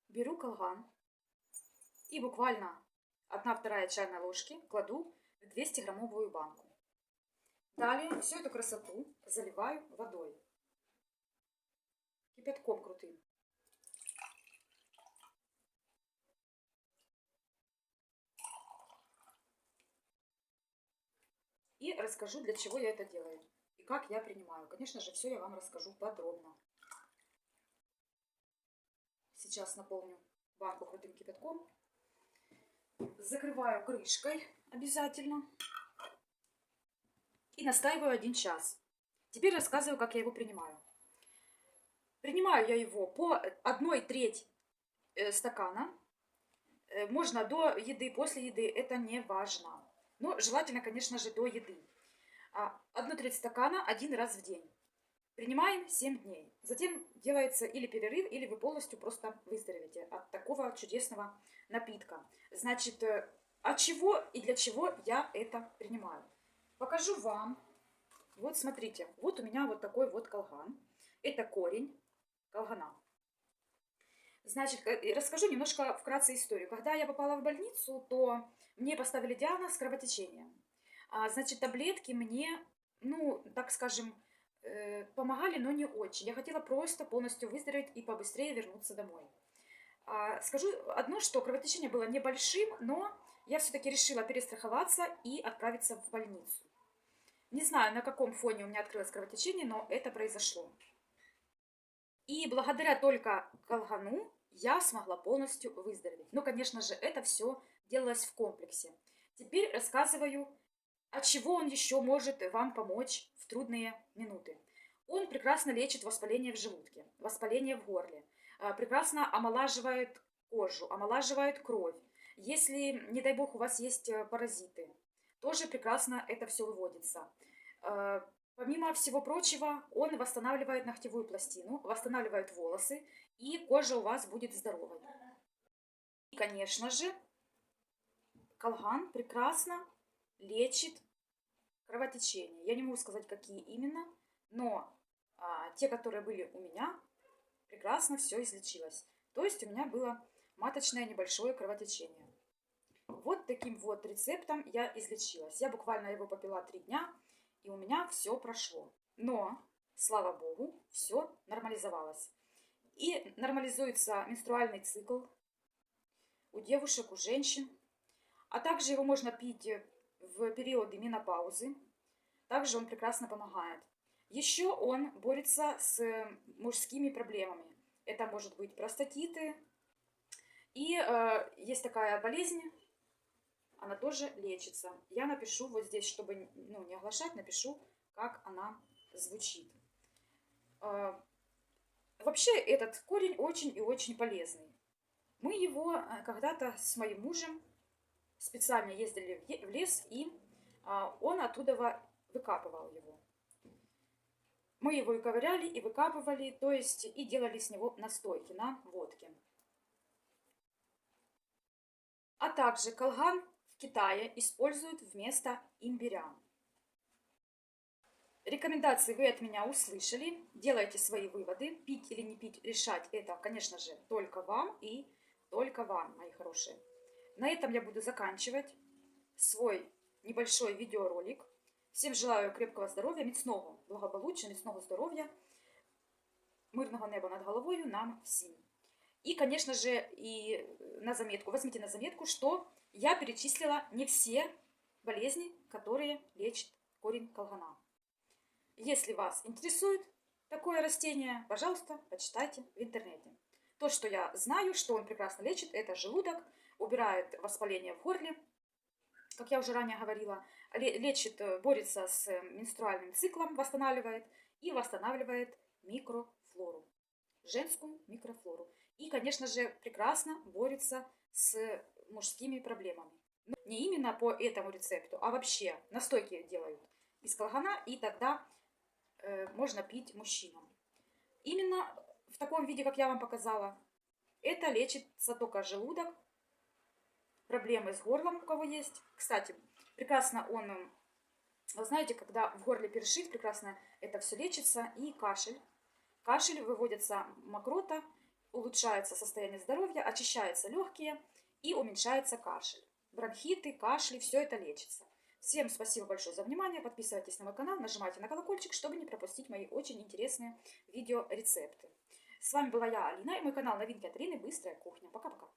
Беру колган и буквально 1-2 чайной ложки кладу в 200-граммовую банку. Далее всю эту красоту заливаю водой. Кипятком крутым. И расскажу, для чего я это делаю и как я принимаю. Конечно же, все я вам расскажу подробно. Сейчас наполню банку крутым кипятком. Закрываю крышкой обязательно. И настаиваю 1 час. Теперь рассказываю, как я его принимаю. Принимаю я его по 1/3 стакана. Можно до еды, после еды, это не важно. Но желательно, конечно же, до еды. 1/3 стакана 1 раз в день. Принимаем 7 дней. Затем делается или перерыв, или вы полностью просто выздоровеете от такого чудесного напитка. Значит, от чего и для чего я это принимаю? Покажу вам. Вот смотрите, вот у меня вот такой вот колган. Это корень колгана. Значит, расскажу немножко вкратце историю. Когда я попала в больницу, то мне поставили диагноз кровотечение. Значит, таблетки мне, ну, так скажем, помогали, но не очень. Я хотела просто полностью выздороветь и побыстрее вернуться домой. Скажу одно, что кровотечение было небольшим, но я все-таки решила перестраховаться и отправиться в больницу. Не знаю, на каком фоне у меня открылось кровотечение, но это произошло. И благодаря только колгану я смогла полностью выздороветь. Но, конечно же, это все делалось в комплексе. Теперь рассказываю, от чего он еще может вам помочь в трудные минуты. Он прекрасно лечит воспаление в желудке, воспаление в горле, прекрасно омолаживает кожу, омолаживает кровь. Если, не дай бог, у вас есть паразиты, тоже прекрасно это все выводится. Помимо всего прочего, он восстанавливает ногтевую пластину, восстанавливает волосы, и кожа у вас будет здоровой. И, конечно же, колган прекрасно лечит кровотечение. Я не могу сказать, какие именно, но те, которые были у меня, прекрасно все излечилось. То есть у меня было маточное небольшое кровотечение. Вот таким вот рецептом я излечилась. Я буквально его попила 3 дня, и у меня все прошло. Но, слава богу, все нормализовалось. И нормализуется менструальный цикл у девушек, у женщин. А также его можно пить в периоды менопаузы. Также он прекрасно помогает. Еще он борется с мужскими проблемами. Это может быть простатиты. И есть такая болезнь, она тоже лечится. Я напишу вот здесь, чтобы не оглашать, напишу, как она звучит. Вообще этот корень очень и очень полезный. Мы его когда-то с моим мужем специально ездили в лес, и он оттуда выкапывал его. Мы его и ковыряли, и выкапывали, то есть и делали с него настойки на водке. А также колган в Китае используют вместо имбиря. Рекомендации вы от меня услышали. Делайте свои выводы. Пить или не пить, решать это, конечно же, только вам и только вам, мои хорошие. На этом я буду заканчивать свой небольшой видеоролик. Всем желаю крепкого здоров'я, міцного благополуччя, міцного здоров'я, мирного неба над головою нам всем. И, конечно же, и на заметку, возьмите на заметку, что я перечислила не все болезни, которые лечит корень колгана. Если вас интересует такое растение, пожалуйста, почитайте в интернете. То, что я знаю, что он прекрасно лечит, это желудок, убирает воспаление в горле, как я уже ранее говорила, лечит, борется с менструальным циклом, восстанавливает и восстанавливает микрофлору, женскую микрофлору. И, конечно же, прекрасно борется с мужскими проблемами. Но не именно по этому рецепту, а вообще настойки делают из колгана, и тогда можно пить мужчинам. Именно в таком виде, как я вам показала, это лечится только желудок, проблемы с горлом у кого есть. Кстати, прекрасно он, вы знаете, когда в горле першит, прекрасно это все лечится. И кашель. Кашель выводится мокрота, улучшается состояние здоровья, очищаются легкие и уменьшается кашель. Бронхиты, кашли, все это лечится. Всем спасибо большое за внимание. Подписывайтесь на мой канал, нажимайте на колокольчик, чтобы не пропустить мои очень интересные видеорецепты. С вами была я, Алина, и мой канал «Новинки от Алины. Быстрая кухня». Пока-пока.